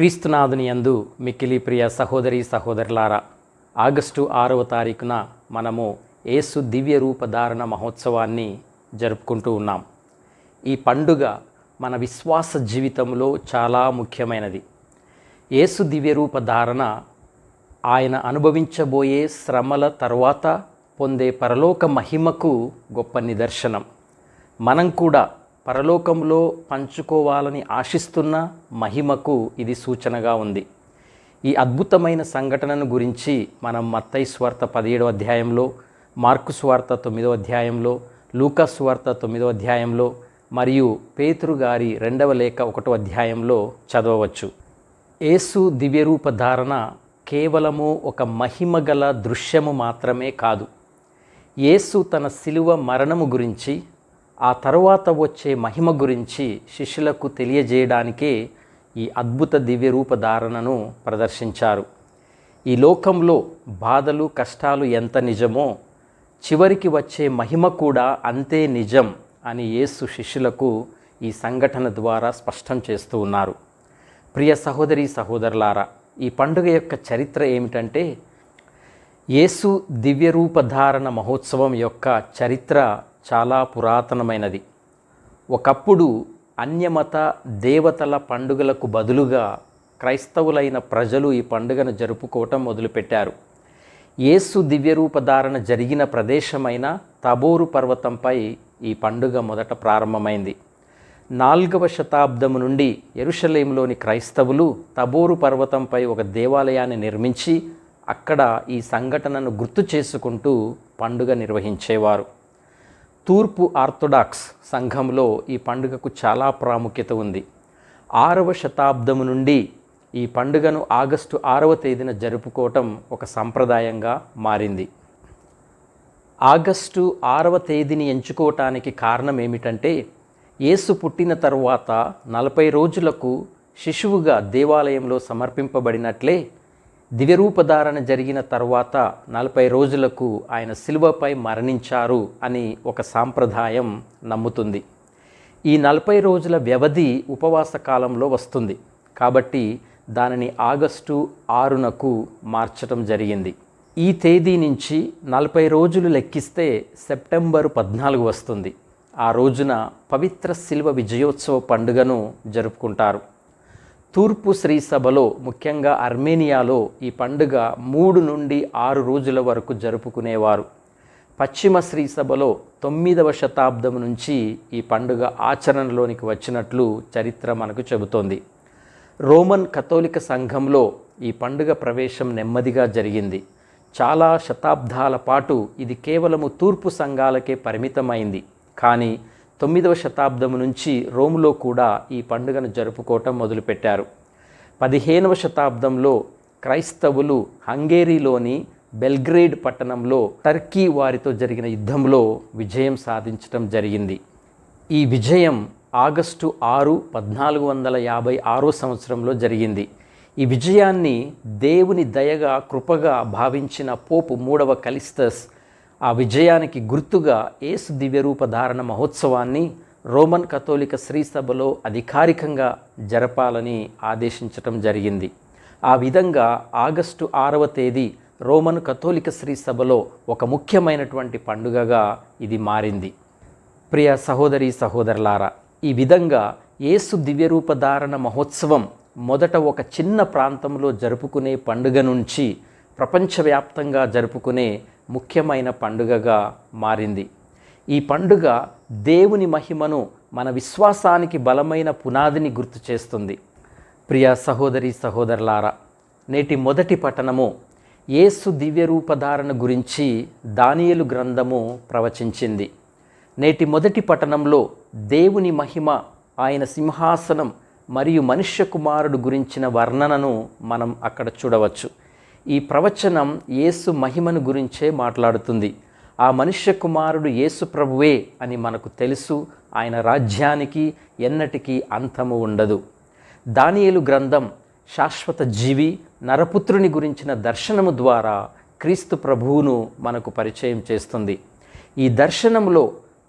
క్రీస్తునాథుని యందు మిక్కిలి ప్రియ సహోదరి సహోదరులారా, ఆగస్టు 6వ తారీఖున మనము యేసు దివ్య రూపధారణ మహోత్సవాన్ని జరుపుకుంటూ ఉన్నాం. ఈ పండుగ మన విశ్వాస జీవితంలో చాలా ముఖ్యమైనది. యేసు దివ్య రూపధారణ ఆయన అనుభవించబోయే శ్రమల తర్వాత పొందే పరలోక మహిమకు గొప్ప నిదర్శనం. మనం కూడా పరలోకంలో పంచుకోవాలని ఆశిస్తున్న మహిమకు ఇది సూచనగా ఉంది. ఈ అద్భుతమైన సంఘటనను గురించి మనం మత్తయి సువార్త 17వ అధ్యాయంలో, మార్కు సువార్త 9వ అధ్యాయంలో, లూకా సువార్త 9వ అధ్యాయంలో మరియు పేతురు గారి 2వ లేఖ 1వ అధ్యాయంలో చదవవచ్చు. యేసు దివ్యరూప ధారణ కేవలము ఒక మహిమగల దృశ్యము మాత్రమే కాదు. యేసు తన శిలువ మరణము గురించి, ఆ తరువాత వచ్చే మహిమ గురించి శిష్యులకు తెలియజేయడానికే ఈ అద్భుత దివ్యరూప ధారణను ప్రదర్శించారు. ఈ లోకంలో బాధలు కష్టాలు ఎంత నిజమో, చివరికి వచ్చే మహిమ కూడా అంతే నిజం అని యేసు శిష్యులకు ఈ సంఘటన ద్వారా స్పష్టం చేస్తూ ఉన్నారు. ప్రియ సహోదరి సహోదరులారా, ఈ పండుగ యొక్క చరిత్ర ఏమిటంటే, యేసు దివ్యరూప ధారణ మహోత్సవం యొక్క చరిత్ర చాలా పురాతనమైనది. ఒకప్పుడు అన్యమత దేవతల పండుగలకు బదులుగా క్రైస్తవులైన ప్రజలు ఈ పండుగను జరుపుకోవటం మొదలుపెట్టారు. యేసు దివ్యరూపధారణ జరిగిన ప్రదేశమైన తబోరు పర్వతంపై ఈ పండుగ మొదట ప్రారంభమైంది. 4వ శతాబ్దము నుండి యెరూషలేములోని క్రైస్తవులు తబోరు పర్వతంపై ఒక దేవాలయాన్ని నిర్మించి అక్కడ ఈ సంఘటనను గుర్తు చేసుకుంటూ పండుగ నిర్వహించేవారు. తూర్పు ఆర్థోడాక్స్ సంఘంలో ఈ పండుగకు చాలా ప్రాముఖ్యత ఉంది. 6వ శతాబ్దము నుండి ఈ పండుగను ఆగస్టు 6వ తేదీన జరుపుకోవటం ఒక సంప్రదాయంగా మారింది. ఆగస్టు 6వ తేదీని ఎంచుకోవటానికి కారణం ఏమిటంటే, యేసు పుట్టిన తరువాత 40 రోజులకు శిశువుగా దేవాలయంలో సమర్పింపబడినట్లే దివ్యరూపధారణ జరిగిన తర్వాత 40 రోజులకు ఆయన శిలువపై మరణించారు అని ఒక సాంప్రదాయం నమ్ముతుంది. ఈ 40 రోజుల వ్యవధి ఉపవాస కాలంలో వస్తుంది కాబట్టి దానిని ఆగస్టు 6కు మార్చడం జరిగింది. ఈ తేదీ నుంచి 40 రోజులు లెక్కిస్తే సెప్టెంబరు 14 వస్తుంది. ఆ రోజున పవిత్ర శిలువ విజయోత్సవ పండుగను జరుపుకుంటారు. తూర్పు శ్రీ సభలో, ముఖ్యంగా అర్మేనియాలో ఈ పండుగ 3 నుండి 6 రోజుల వరకు జరుపుకునేవారు. పశ్చిమ శ్రీ సభలో 9వ శతాబ్దం నుంచి ఈ పండుగ ఆచరణలోనికి వచ్చినట్లు చరిత్ర మనకు చెబుతోంది. రోమన్ కథోలిక సంఘంలో ఈ పండుగ ప్రవేశం నెమ్మదిగా జరిగింది. చాలా శతాబ్దాల పాటు ఇది కేవలము తూర్పు సంఘాలకే పరిమితమైంది. కానీ 9వ శతాబ్దం నుంచి రోములో కూడా ఈ పండుగను జరుపుకోవటం మొదలుపెట్టారు. 15వ శతాబ్దంలో క్రైస్తవులు హంగేరీలోని బెల్గ్రేడ్ పట్టణంలో టర్కీ వారితో జరిగిన యుద్ధంలో విజయం సాధించటం జరిగింది. ఈ విజయం ఆగస్టు 6, 1456 సంవత్సరంలో జరిగింది. ఈ విజయాన్ని దేవుని దయగా, కృపగా భావించిన పోపు 3వ కలిస్తస్ ఆ విజయానికి గుర్తుగా యేసు దివ్యరూపధారణ మహోత్సవాన్ని రోమన్ కథోలిక శ్రీసభలో అధికారికంగా జరపాలని ఆదేశించటం జరిగింది. ఆ విధంగా ఆగస్టు 6వ తేదీ రోమన్ కథోలిక శ్రీసభలో ఒక ముఖ్యమైనటువంటి పండుగగా ఇది మారింది. ప్రియ సహోదరి సహోదరులారా, ఈ విధంగా యేసు దివ్యరూపధారణ మహోత్సవం మొదట ఒక చిన్న ప్రాంతంలో జరుపుకునే పండుగ నుంచి ప్రపంచవ్యాప్తంగా జరుపుకునే ముఖ్యమైన పండుగగా మారింది. ఈ పండుగ దేవుని మహిమను, మన విశ్వాసానికి బలమైన పునాదిని గుర్తు చేస్తుంది. ప్రియ సహోదరి సహోదరులారా, నేటి మొదటి పఠనము యేసు దివ్యరూపధారణ గురించి దానియేలు గ్రంథము ప్రవచించింది. నేటి మొదటి పఠనంలో దేవుని మహిమ, ఆయన సింహాసనం మరియు మనుష్య కుమారుడు గురించిన వర్ణనను మనం అక్కడ చూడవచ్చు. ఈ ప్రవచనం యేసు మహిమను గురించే మాట్లాడుతుంది. ఆ మనుష్య కుమారుడు యేసు ప్రభువే అని మనకు తెలుసు. ఆయన రాజ్యానికి ఎన్నటికీ అంతము ఉండదు. దానియేలు గ్రంథం శాశ్వత జీవి నరపుత్రుని గురించిన దర్శనము ద్వారా క్రీస్తు ప్రభువును మనకు పరిచయం చేస్తుంది. ఈ దర్శనంలో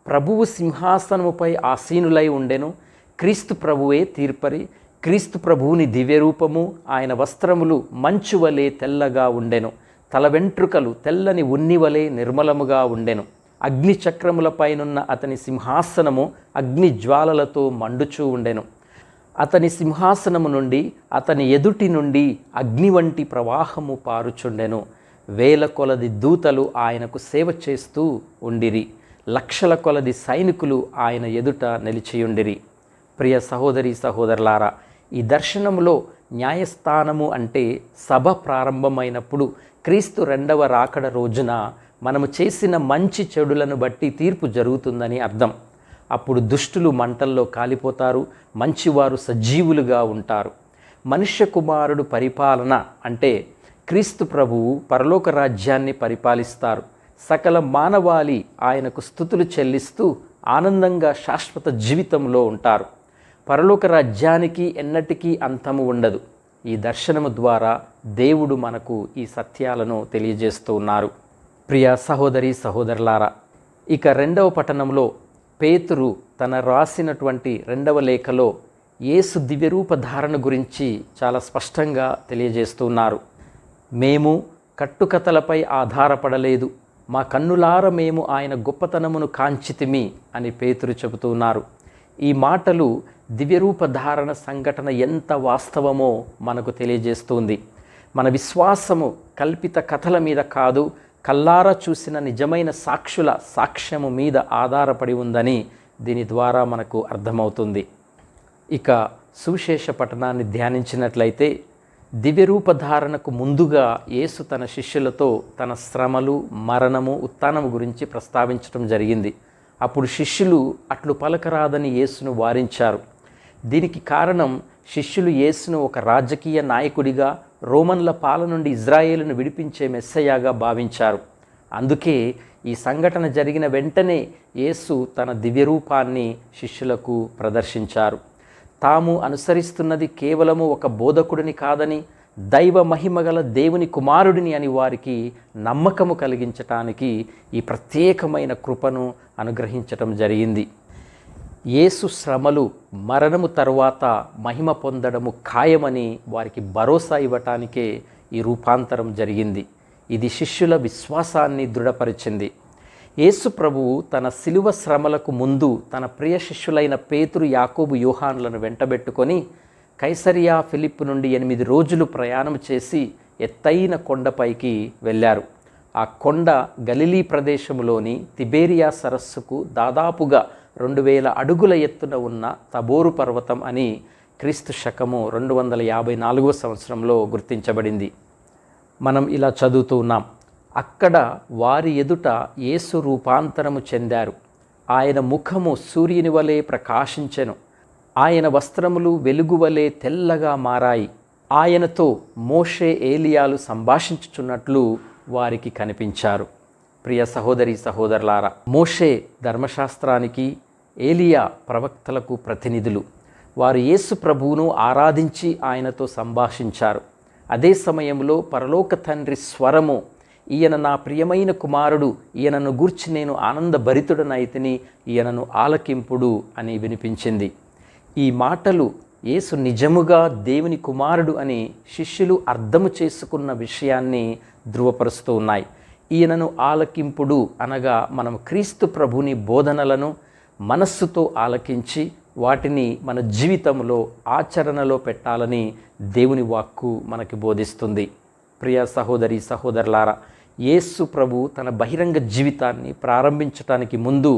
ప్రభువు సింహాసనముపై ఆసీనులై ఉండెను. క్రీస్తు ప్రభువే తీర్పరి. క్రీస్తు ప్రభువుని దివ్యరూపము, ఆయన వస్త్రములు మంచు వలె తెల్లగా ఉండెను. తల వెంట్రుకలు తెల్లని ఉన్ని వలె నిర్మలముగా ఉండెను. అగ్ని చక్రములపైనున్న అతని సింహాసనము అగ్ని జ్వాలలతో మండుచూ ఉండెను. అతని సింహాసనము నుండి అతని ఎదుటి నుండి అగ్ని వంటి ప్రవాహము పారుచుండెను. వేల కొలది దూతలు ఆయనకు సేవ చేస్తూ ఉండిరి. లక్షల కొలది సైనికులు ఆయన ఎదుట నిలిచియుండిరి. ప్రియ సహోదరి సహోదరులారా, ఈ దర్శనంలో న్యాయస్థానము అంటే సభ ప్రారంభమైనప్పుడు క్రీస్తు రెండవ రాకడ రోజున మనము చేసిన మంచి చెడులను బట్టి తీర్పు జరుగుతుందని అర్థం. అప్పుడు దుష్టులు మంటల్లో కాలిపోతారు, మంచివారు సజీవులుగా ఉంటారు. మనుష్య కుమారుడు పరిపాలన అంటే క్రీస్తు ప్రభువు పరలోక రాజ్యాన్ని పరిపాలిస్తారు. సకల మానవాళి ఆయనకు స్తుతులు చెల్లిస్తూ ఆనందంగా శాశ్వత జీవితంలో ఉంటారు. పరలోక రాజ్యానికి ఎన్నటికీ అంతము ఉండదు. ఈ దర్శనము ద్వారా దేవుడు మనకు ఈ సత్యాలను తెలియజేస్తూ ఉన్నారు. ప్రియ సహోదరి సహోదరులారా, ఇక రెండవ పట్టణంలో పేతురు తన రాసినటువంటి రెండవ లేఖలో యేసు దివ్యరూప ధారణ గురించి చాలా స్పష్టంగా తెలియజేస్తున్నారు. మేము కట్టుకథలపై ఆధారపడలేదు, మా కన్నులార మేము ఆయన గొప్పతనమును కాంచితిమి అని పేతురు చెబుతున్నారు. ఈ మాటలు దివ్యరూప ధారణ సంఘటన ఎంత వాస్తవమో మనకు తెలియజేస్తుంది. మన విశ్వాసము కల్పిత కథల మీద కాదు, కల్లారా చూసిన నిజమైన సాక్షుల సాక్ష్యము మీద ఆధారపడి ఉందని దీని ద్వారా మనకు అర్థమవుతుంది. ఇక సువిశేష పఠనాన్ని ధ్యానించినట్లయితే దివ్యరూప ధారణకు ముందుగా యేసు తన శిష్యులతో తన శ్రమలు, మరణము, ఉత్థానము గురించి ప్రస్తావించడం జరిగింది. అప్పుడు శిష్యులు అట్లు పలకరాదని యేసును వారించారు. దీనికి కారణం శిష్యులు యేసును ఒక రాజకీయ నాయకుడిగా, రోమన్ల పాలన నుండి ఇజ్రాయేలును విడిపించే మెస్సయ్యగా భావించారు. అందుకే ఈ సంఘటన జరిగిన వెంటనే యేసు తన దివ్యరూపాన్ని శిష్యులకు ప్రదర్శించారు. తాము అనుసరిస్తున్నది కేవలము ఒక బోధకుడిని కాదని, దైవ మహిమగల దేవుని కుమారుడిని అని వారికి నమ్మకము కలిగించటానికి ఈ ప్రత్యేకమైన కృపను అనుగ్రహించటం జరిగింది. యేసు శ్రమలు, మరణము తరువాత మహిమ పొందడము ఖాయమని వారికి భరోసా ఇవ్వటానికే ఈ రూపాంతరం జరిగింది. ఇది శిష్యుల విశ్వాసాన్ని దృఢపరిచింది. యేసు ప్రభువు తన శిలువ శ్రమలకు ముందు తన ప్రియ శిష్యులైన పేతురు, యాకోబు, యోహానులను వెంటబెట్టుకొని కైసరియా ఫిలిప్పు నుండి 8 రోజులు ప్రయాణం చేసి ఎత్తైన కొండపైకి వెళ్ళారు. ఆ కొండ గలిలీ ప్రదేశంలోని తిబేరియా సరస్సుకు దాదాపుగా 2000 అడుగుల ఎత్తున ఉన్న తబోరు పర్వతం అని క్రీస్తు శకము 254వ సంవత్సరంలో గుర్తించబడింది. మనం ఇలా చదువుతూ ఉన్నాం. అక్కడ వారి ఎదుట యేసు రూపాంతరము చెందారు. ఆయన ముఖము సూర్యుని వలె ప్రకాశించెను. ఆయన వస్త్రములు వెలుగు వలె తెల్లగా మారాయి. ఆయనతో మోషే, ఏలియాలు సంభాషించుచున్నట్లు వారికి కనిపించారు. ప్రియ సహోదరి సహోదరులారా, మోషే ధర్మశాస్త్రానికి, ఏలియా ప్రవక్తలకు ప్రతినిధులు. వారు యేసు ప్రభువును ఆరాధించి ఆయనతో సంభాషించారు. అదే సమయంలో పరలోక తండ్రి స్వరము, ఈయన నా ప్రియమైన కుమారుడు, ఈయనను గూర్చి నేను ఆనందభరితుడనైతిని, ఈయనను ఆలకింపుడు అని వినిపించింది. ఈ మాటలు యేసు నిజముగా దేవుని కుమారుడు అని శిష్యులు అర్థము చేసుకున్న విషయాన్ని ధృవపరుస్తూ ఉన్నాయి. ఈయనను ఆలకింపుడు అనగా మనం క్రీస్తు ప్రభుని బోధనలను మనస్సుతో ఆలకించి వాటిని మన జీవితంలో ఆచరణలో పెట్టాలని దేవుని వాక్కు మనకి బోధిస్తుంది. ప్రియ సహోదరి సహోదరులారా, యేసు ప్రభు తన బహిరంగ జీవితాన్ని ప్రారంభించటానికి ముందు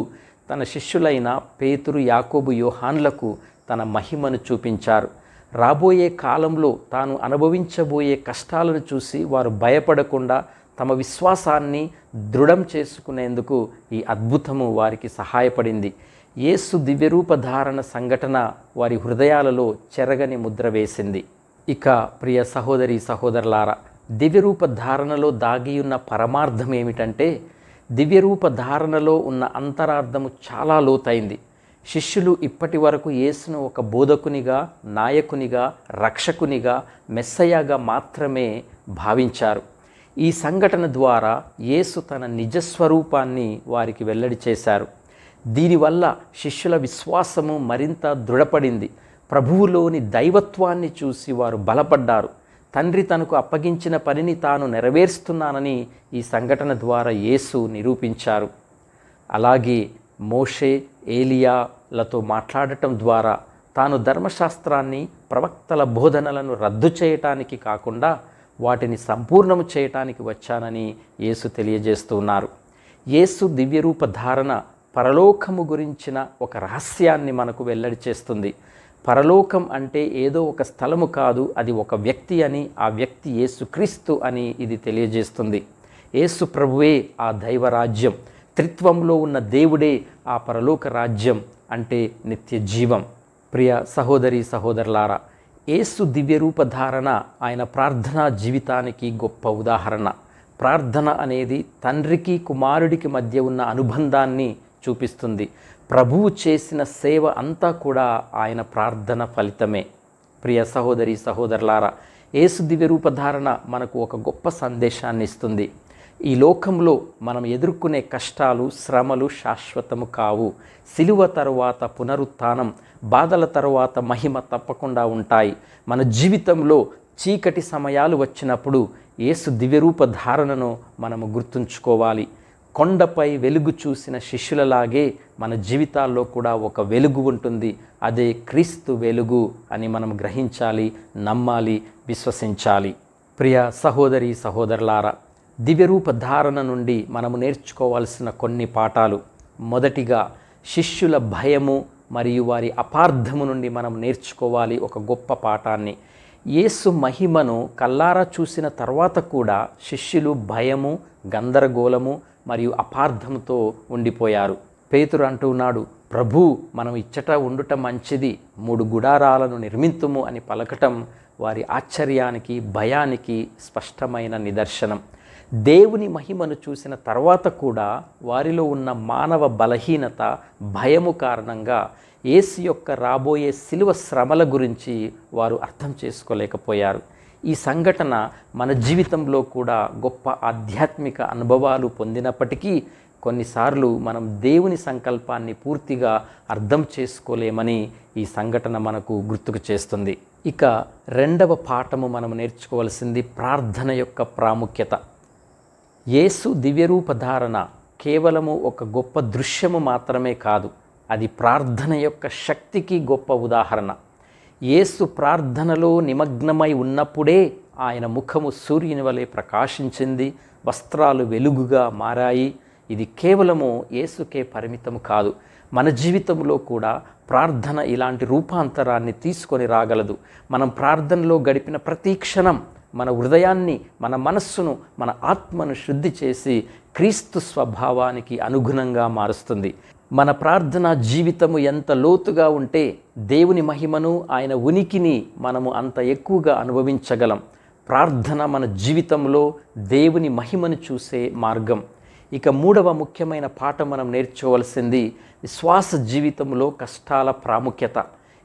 తన శిష్యులైన పేతురు, యాకోబు, యోహాన్లకు తన మహిమను చూపించారు. రాబోయే కాలంలో తాను అనుభవించబోయే కష్టాలను చూసి వారు భయపడకుండా తమ విశ్వాసాన్ని దృఢం చేసుకునేందుకు ఈ అద్భుతము వారికి సహాయపడింది. యేసు దివ్యరూప ధారణ సంఘటన వారి హృదయాలలో చెరగని ముద్ర వేసింది. ఇక ప్రియ సహోదరి సహోదరులారా, దివ్యరూప ధారణలో దాగి ఉన్న పరమార్థం ఏమిటంటే, దివ్యరూప ధారణలో ఉన్న అంతరార్థము చాలా లోతైంది. శిష్యులు ఇప్పటి వరకు యేసును ఒక బోధకునిగా, నాయకునిగా, రక్షకునిగా, మెస్సయ్యగా మాత్రమే భావించారు. ఈ సంఘటన ద్వారా యేసు తన నిజస్వరూపాన్ని వారికి వెల్లడి చేశారు. దీనివల్ల శిష్యుల విశ్వాసము మరింత దృఢపడింది. ప్రభువులోని దైవత్వాన్ని చూసి వారు బలపడ్డారు. తండ్రి తనకు అప్పగించిన పనిని తాను నెరవేరుస్తున్నానని ఈ సంఘటన ద్వారా యేసు నిరూపించారు. అలాగే మోషే, ఏలియాలతో మాట్లాడటం ద్వారా తాను ధర్మశాస్త్రాన్ని, ప్రవక్తల బోధనలను రద్దు చేయటానికి కాకుండా వాటిని సంపూర్ణము చేయటానికి వచ్చానని యేసు తెలియజేస్తున్నారు. యేసు దివ్యరూప ధారణ పరలోకము గురించిన ఒక రహస్యాన్ని మనకు వెల్లడి చేస్తుంది. పరలోకం అంటే ఏదో ఒక స్థలము కాదు, అది ఒక వ్యక్తి అని, ఆ వ్యక్తి యేసుక్రీస్తు అని ఇది తెలియజేస్తుంది. యేసు ప్రభువే ఆ దైవరాజ్యం, త్రిత్వంలో ఉన్న దేవుడే ఆ పరలోక రాజ్యం అంటే నిత్య జీవం. ప్రియ సహోదరి సహోదరులారా, యేసు దివ్యరూప ధారణ ఆయన ప్రార్థనా జీవితానికి గొప్ప ఉదాహరణ. ప్రార్థన అనేది తండ్రికి కుమారుడికి మధ్య ఉన్న అనుబంధాన్ని చూపిస్తుంది. ప్రభువు చేసిన సేవ అంతా కూడా ఆయన ప్రార్థన ఫలితమే. ప్రియ సహోదరి సహోదరులారా, యేసు దివ్యరూప ధారణ మనకు ఒక గొప్ప సందేశాన్ని ఇస్తుంది. ఈ లోకంలో మనం ఎదుర్కొనే కష్టాలు, శ్రమలు శాశ్వతము కావు. సిలువ తరువాత పునరుత్థానం, బాధల తరువాత మహిమ తప్పకుండా ఉంటాయి. మన జీవితంలో చీకటి సమయాలు వచ్చినప్పుడు యేసు దివ్యరూప ధారణను మనము గుర్తుంచుకోవాలి. కొండపై వెలుగు చూసిన శిష్యులలాగే మన జీవితాల్లో కూడా ఒక వెలుగు ఉంటుంది. అదే క్రీస్తు వెలుగు అని మనం గ్రహించాలి, నమ్మాలి, విశ్వసించాలి. ప్రియ సహోదరి సహోదరులారా, దివ్యరూప ధారణ నుండి మనము నేర్చుకోవాల్సిన కొన్ని పాఠాలు. మొదటిగా శిష్యుల భయము మరియు వారి అపార్థము నుండి మనం నేర్చుకోవాలి ఒక గొప్ప పాఠాన్ని. యేసు మహిమను కల్లారా చూసిన తర్వాత కూడా శిష్యులు భయము, గందరగోళము మరియు అపార్థముతో ఉండిపోయారు. పేతురు అంటున్నాడు, ప్రభు, మనం ఇచ్చట ఉండుట మంచిది, 3 గుడారాలను నిర్మింతుము అని పలకటం వారి ఆశ్చర్యానికి, భయానికి స్పష్టమైన నిదర్శనం. దేవుని మహిమను చూసిన తర్వాత కూడా వారిలో ఉన్న మానవ బలహీనత, భయము కారణంగా యేసు యొక్క రాబోయే శిలువ శ్రమల గురించి వారు అర్థం చేసుకోలేకపోయారు. ఈ సంఘటన మన జీవితంలో కూడా గొప్ప ఆధ్యాత్మిక అనుభవాలు పొందినప్పటికీ కొన్నిసార్లు మనం దేవుని సంకల్పాన్ని పూర్తిగా అర్థం చేసుకోలేమని ఈ సంఘటన మనకు గుర్తుకు చేస్తుంది. ఇక రెండవ పాఠము మనం నేర్చుకోవాల్సింది ప్రార్థన యొక్క ప్రాముఖ్యత. యేసు దివ్యరూప ధారణ కేవలము ఒక గొప్ప దృశ్యము మాత్రమే కాదు, అది ప్రార్థన యొక్క శక్తికి గొప్ప ఉదాహరణ. యేసు ప్రార్థనలో నిమగ్నమై ఉన్నప్పుడే ఆయన ముఖము సూర్యుని వలె ప్రకాశించింది, వస్త్రాలు వెలుగుగా మారాయి. ఇది కేవలము యేసుకే పరిమితం కాదు. మన జీవితంలో కూడా ప్రార్థన ఇలాంటి రూపాంతరాన్ని తీసుకొని రాగలదు. మనం ప్రార్థనలో గడిపిన ప్రతి క్షణం మన హృదయాన్ని, మన మనస్సును, మన ఆత్మను శుద్ధి చేసి క్రీస్తు స్వభావానికి అనుగుణంగా మారుస్తుంది. మన ప్రార్థనా జీవితము ఎంత లోతుగా ఉంటే దేవుని మహిమను, ఆయన ఉనికిని మనము అంత ఎక్కువగా అనుభవించగలం. ప్రార్థన మన జీవితంలో దేవుని మహిమను చూసే మార్గం. ఇక మూడవ ముఖ్యమైన పాఠం మనం నేర్చుకోవాల్సింది విశ్వాస జీవితంలో కష్టాల ప్రాముఖ్యత.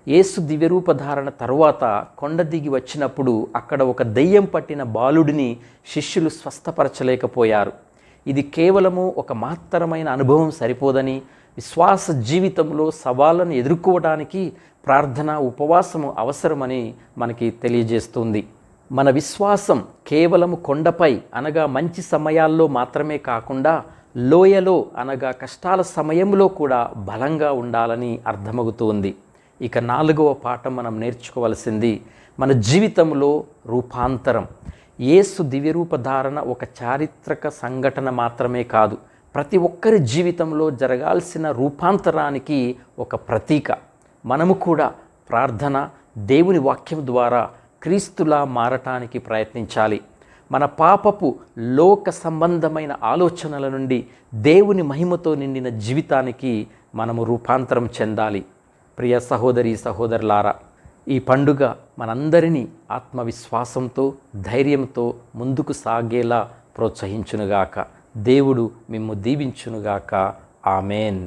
యేసు దివ్యరూప ధారణ తరువాత కొండ దిగి వచ్చినప్పుడు అక్కడ ఒక దెయ్యం పట్టిన బాలుడిని శిష్యులు స్వస్థపరచలేకపోయారు. ఇది కేవలము ఒక మాత్రమైన అనుభవం సరిపోదని, విశ్వాస జీవితంలో సవాళ్ళను ఎదుర్కోవడానికి ప్రార్థన, ఉపవాసము అవసరమని మనకి తెలియజేస్తుంది. మన విశ్వాసం కేవలము కొండపై అనగా మంచి సమయాల్లో మాత్రమే కాకుండా లోయలో అనగా కష్టాల సమయంలో కూడా బలంగా ఉండాలని అర్థమవుతుంది. ఇక నాలుగవ పాఠం మనం నేర్చుకోవాల్సింది మన జీవితంలో రూపాంతరం. యేసు దివ్యరూప ధారణ ఒక చారిత్రక సంఘటన మాత్రమే కాదు, ప్రతి ఒక్కరి జీవితంలో జరగాల్సిన రూపాంతరానికి ఒక ప్రతీక. మనము కూడా ప్రార్థన, దేవుని వాక్యం ద్వారా క్రీస్తులా మారటానికి ప్రయత్నించాలి. మన పాపపు లోక సంబంధమైన ఆలోచనల నుండి దేవుని మహిమతో నిండిన జీవితానికి మనము రూపాంతరం చెందాలి. ప్రియ సహోదరి సహోదరులారా, ఈ పండుగ మనందరినీ ఆత్మవిశ్వాసంతో, ధైర్యంతో ముందుకు సాగేలా ప్రోత్సహించునుగాక. దేవుడు మిమ్ము దీవించునుగాక. ఆమెన్.